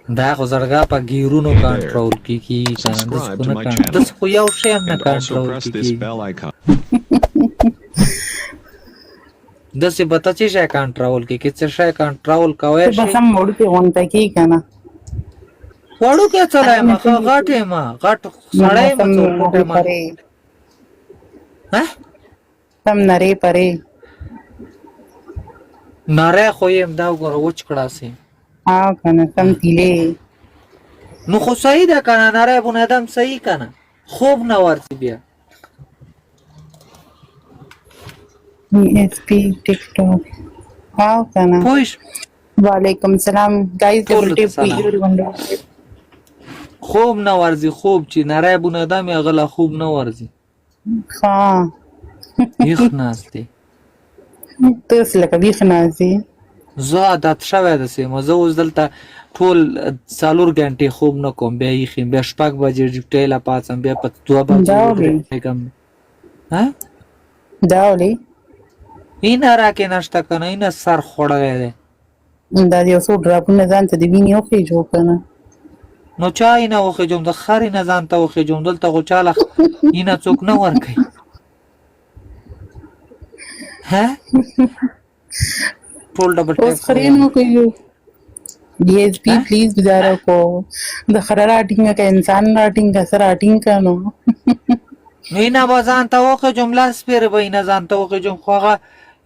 دا خو زړګا په ګیرونو کنټرول کیږي کنه د څه نه کنه د خو یو شی هم نه کنټرول کیږي د څه پتا چې شی کنټرول کیږي څه شی کنټرول کوي شي بس هم موړ کې وانت کی کنه وړو کې چلای ما غاټه ما غاټ سړی ما څوکټه ما ها تم نری پرې ناره خو يم دا وګوره وچ کړاسي ها کنه تم تیلې نو خو صحیح ده کنه ناره بن ادم صحیح کنه خوب نه ورته بیا اس پی ټیک ټاک ها کنه پوښ وعلیکم السلام guys double tip everyone خوب نه ورزي خوب چې ناره بن ادم غلا خوب نه ورزي ها یخ ناشته تاسو لکه ویښ نازي زه عادت شوه د سیمه زه اوس دلته ټول 4 غنټې خوب نه کوم بیا یې خیم بیا شپږ بجې ټیله پاتم بیا په 2 بجې کوم ها داولي اینا راکې نشته کنه اینا سر خوړې ده دا یو څو ډراپونه ځان ته دی ویني او کې جوړ کنه نو چا اینا وخه جوم د خاري نه ځان ته وخه جوم دلته غو چاله اینا څوک نه ور کوي ها ټول ډبل ټیپ خرینو کوي D S P please गुजारा को د خره راټینګ کا انسان راټینګ کا سره راټینګ کانو اینا بازان ته وخه جمله سپیر به اینا ځان ته وخه جوم خوغه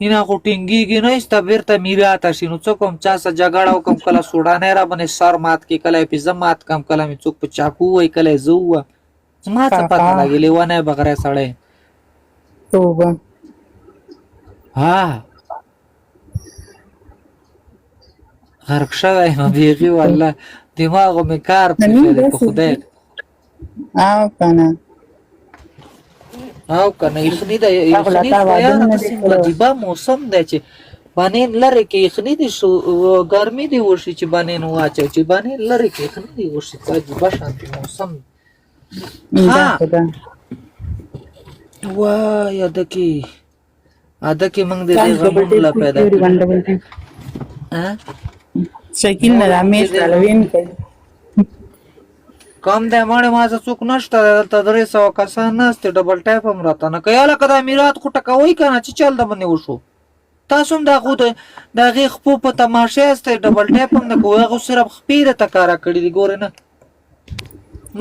اینا غټینګیږي نه است بیرته میراته شینو څوک هم چا سره جګړه وکم کله سودانه را باندې سر مات کې کله پیزمات کم کله می څوک په چاکو وای کله زو ما څه پته لګیلې ونه بغره سړې توبه ها غرق شوی ما بیغي والله دماغو می کار په خدای او کنه یخنی ده یخنی یاره څنګه دیبا موسم ده چې باندې لری کې یخنی دي شو ګرمي دی وشي چې باندې نو واچو چې باندې لری کې یخنی دی وشي چې دیبا شانتي موسم ها وای ادکه موږ دې غمون لا پیدا ها شکل نه رمیش لوین کوي کم ده مړ ما څه څوک نشته دلته 300 کسان نهسته ډبل ټایپ هم راته نه کياله کده میراث خو ټکوي کنه چې چل د باندې وشو تاسو هم دا خو د غي خپو په تماشه است ډبل ټایپ هم نه کوی غو صرف خپیره تکارا کړی دی ګور نه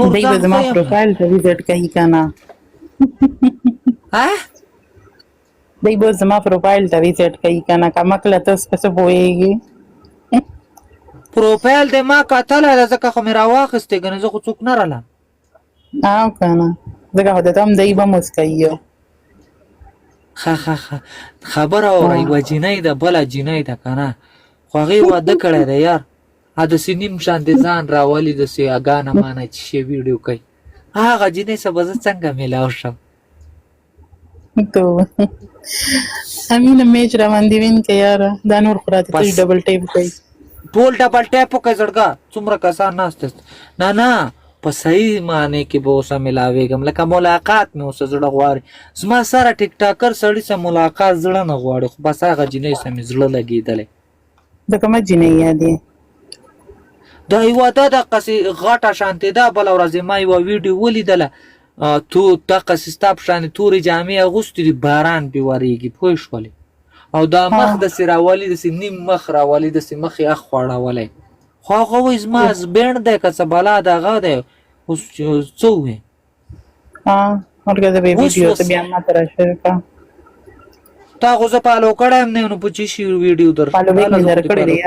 نور ځم زما پروفایل ته وزټ کوي کنه ها دای به زما پروفایل ته وزټ کوي کنه کمکله تاسو څه وایي پروفایل د ما کتل ځکه خو مې راواخسته کنه زه خو څوک نه رااله او کنه ځکه هدا تم دای به مسکایو خبر اوري و جنۍ ده بل جنۍ ده کنه خو هغه واده کړی دی یار ا د سینیم شان دي ځان راولي د سی اگانه مانه چې ویډیو کوي هغه جنۍ سبز څنګه ملاو شم تو امینه میچ روان دی وین کې یار دا نور خراته ته ډبل ټیپ کوي ټول ډبل ټیپ کوي زړګه څومره کسان ناشته نه په صحیح معنی کې به اوسه ملاويږم لکه ملاقات مې اوسه زړه غواړي زما سره ټیک ټاکر سړی سره ملاقات زړه نه غواړي خو بس هغه جنۍ سم زړه لګیدلې دا کومه جنۍ یادې دا یو د قصې غاټه شانته ده بل ورځ ما یو ویډیو ولیدله تو تاسو ستاب شان توري جامع اغوستي باران بيوريږي پوه شولې او دا مخ د سراوالي د سنیم مخ راوالي د سمخ اخ خوړاولې خو هغه وې زما زبند ده که څه بلا دغه ده اوس څو وې ورګه د ویډیو ته بیا ما تر شرکا تا خو زه پالو کړم نه نو پچی شي ویډیو در پالو به نظر کړی دی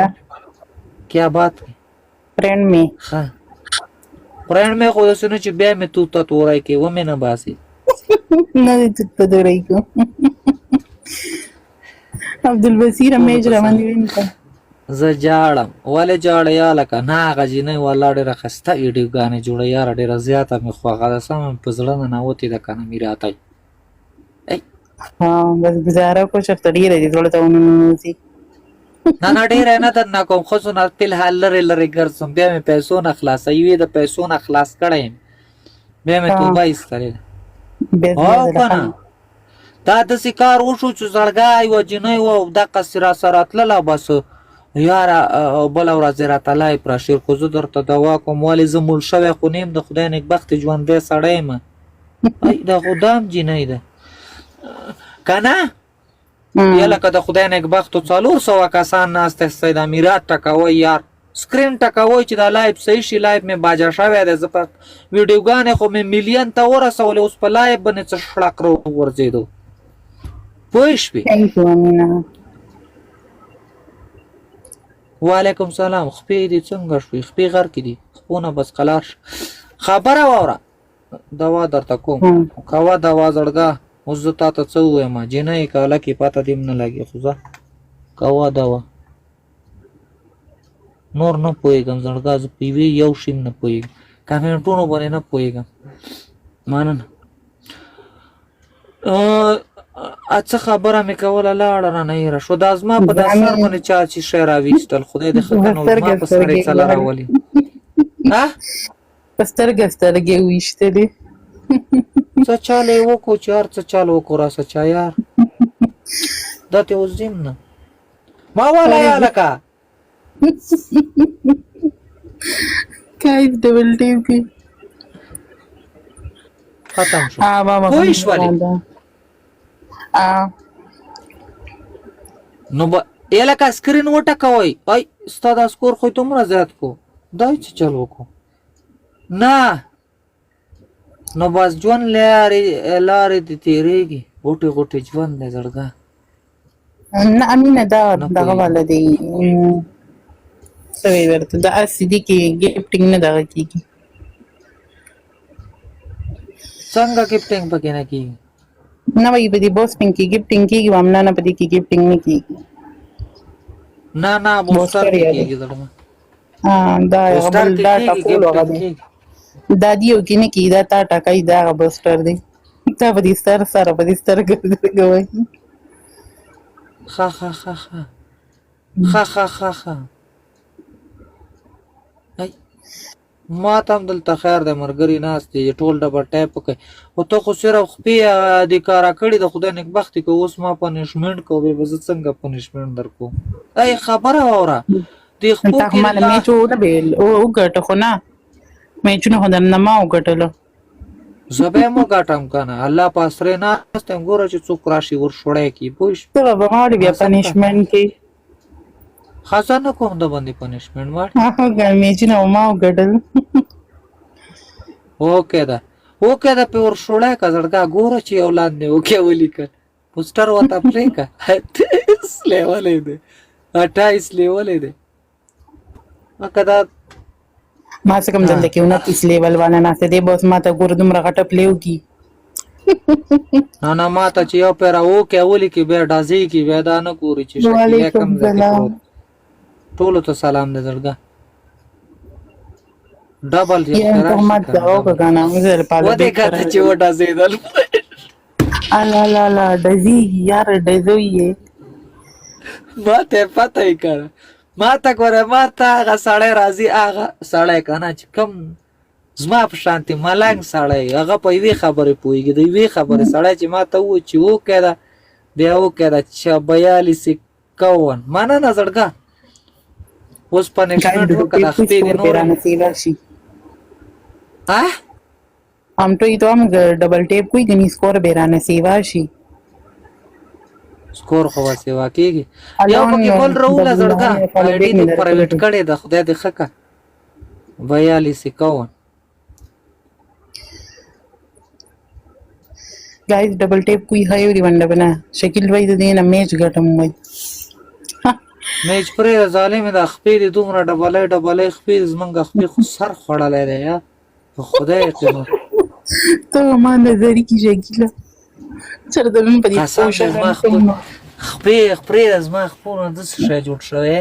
کیا بات فرند می ها فرند می خو دسنه چې بیا مې تو ته تورای کې و مې نه باسي نه دې ته درای کو عبدالبصیر میج روان دی وینته زه جاړم ولې جاړ یا لکه نه غجی نه ولا ډېر خسته ویډیو غانې جوړه یار ډېر زیاته مې خوغه سم په زړه نه وتی د کنه میراته ها بس گزاره کو چې تړي رہی ټول ته ونو سي نه ډېر نه ته نه کوم خو نه په حال لري ګرځم بیا مې پیسو نه خلاصې وي د پیسو نه خلاص کړم بیا مې توبه ایستلې او کنه دا د سکار وشو چې زړګای و جنۍ و د قصرا سرات لاله بس یاره بله ورځ راته لایف راشي خو زه درته دوا کوم ولې زه مړ شوی خو نه یم د خدای نیکبختې ژوندی سړی یم ای دا خو دام جینۍ ده که نه یا لکه د خدای نیکبختو 400 کسان ناست استئ د امیرات ټکوئ یار سکرین ټکوئ چې دا لایف صحیح شي لایف مې باجه شوی دی زه په ویډیوګانې خو مې میلیون ته ورسولې اوس په لایف باندې څه شړک راوغورځېدو پوه شوې وعلیکم سلام خپې دې څنګه شوې خپې غر کې دي خپونه بس قلار شه خبره واوره دوا درته کوم کوه دوا زړګه اوس زه تا ته څه ووایم جینۍ که هلکې پته دې هم نه لګي خو زه کوه دوا نور نه پوهېږم زړګه زه په یوې یو شي هم نه پوهېږم کمنټونو باندې نه پوهېږم مننه څه خبره مې کوله لاړه رانه هېره شوه دا زما په دا سر باندې چا چې شی راویستل خدای دې ښه کړه نو زما په سر یې څه راولي په سترګه سترګې ویشتلې څه چال یې وکړو چې هر څه چال وکړو راسه چا یار دا ته اوس ځیم نه ما والا یا لکه کایف ډبل ټیپ کې ختم شو پوه شولې نو به یې لکه سکرین وټکوئ ای ستا دا سکور خو یې دومره زیات کو دا یې څه چل وکړو نه نو بس ژوند لارې دې تېرېږي غوټې غوټې ژوند دی زړګه نه امینه دا دغه والا دی څه وایي ورته دا سي دي کې ګفټینګ نه دغه کېږي څنګه ګفټینګ پکې نه کېږي نه وایي په دې بوسټینګ کې ګفټینګ کېږي وامنا نه په دې کې ګفټینګ نه کېږي نه بوسټر کې کېږي زړګه دا بل دا ټاکول هغه دی دا دیو کې نه کېږي دا تا ټاکئ دا هغه بوسټر دی تا په دې سر سره په دې سترګه وایي ښه ما ته هم دلته خیر دی ملګري ناست دی ټول ډبل ټایپ وکړئ خو ته خو صرف خپې دې کاره کړي د خدای نیکبختي که اوس ما پنشمنټ کوو بیا به زه څنګه پنشمنټ در کوم ای خبره واوره دې خپو کې میچ وګټه خو نه میچونه خو درنه ما وګټله زه به یې وګټم که نه الله په اسرې ناست یم ګوره چې څوک راشي ورشوړی کړي پوه شوې ته به غواړې بیا پنشمنټ کې خاصه نه کوم د باندې پنشمنټ واړ میچونه ما وګټل اوکې ده په ورشوړی که زړګه ګوره چې یو لاندې اوکې ولیکل پوسټر ورته پرېږه 28 لیولی دی 28 لیولی دی که دا ما څه کوم دلته کې 29 لیول والا ناسته دی بس ما ته ګوره دومره غټه پلی وکړي نه ما ته چې یو پیره اوکې ولیکي بیا ډازې کړي بیا دا نه ګوري چې شکیله کم ځای کې پروت ټولو ته سلام دی زړګه ډبل ودې کاته چې وډازېدل الا ډزېږي یاره ډزوي ما ته پته یې کړه ما ته ګوره ما ته هغه سړی راځي هغه سړی که نه چې کوم زما په شانتې ملنګ سړی هغه په یوې خبرې پوهېږي د یوې خبرې سړی چې ما ته ووایي چې وکې ده بیا وکې ده 42 مننه زړګه اوس پنشمنټ وکړه د خپې دې نور आमटो तो हम डबल टेप कोई गनी स्कोर बेराने सेवा she score خو سیوا کیږي یو پکې بل روله زړګه آیډي دې پرایویټ کړي د خدای دې خکه 42 guys double tape कोई है एवरीवन बना शकील भाई दे ना मैच घटम वई मैच پر ظالم د خپې دې دومره ډبلې خپې زمنګ خپې خو سر خړلې ده یا خدای ته ته ما نظری کی شکیله چر د من په دې خپې زما خپونه د څه جوړ شوی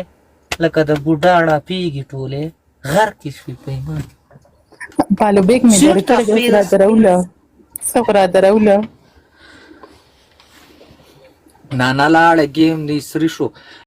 لکه د بوډاړه پیږي ټوله غر کې شوی پیمان پالو بیگ مې دروله نه لاړه گیم دې سری شو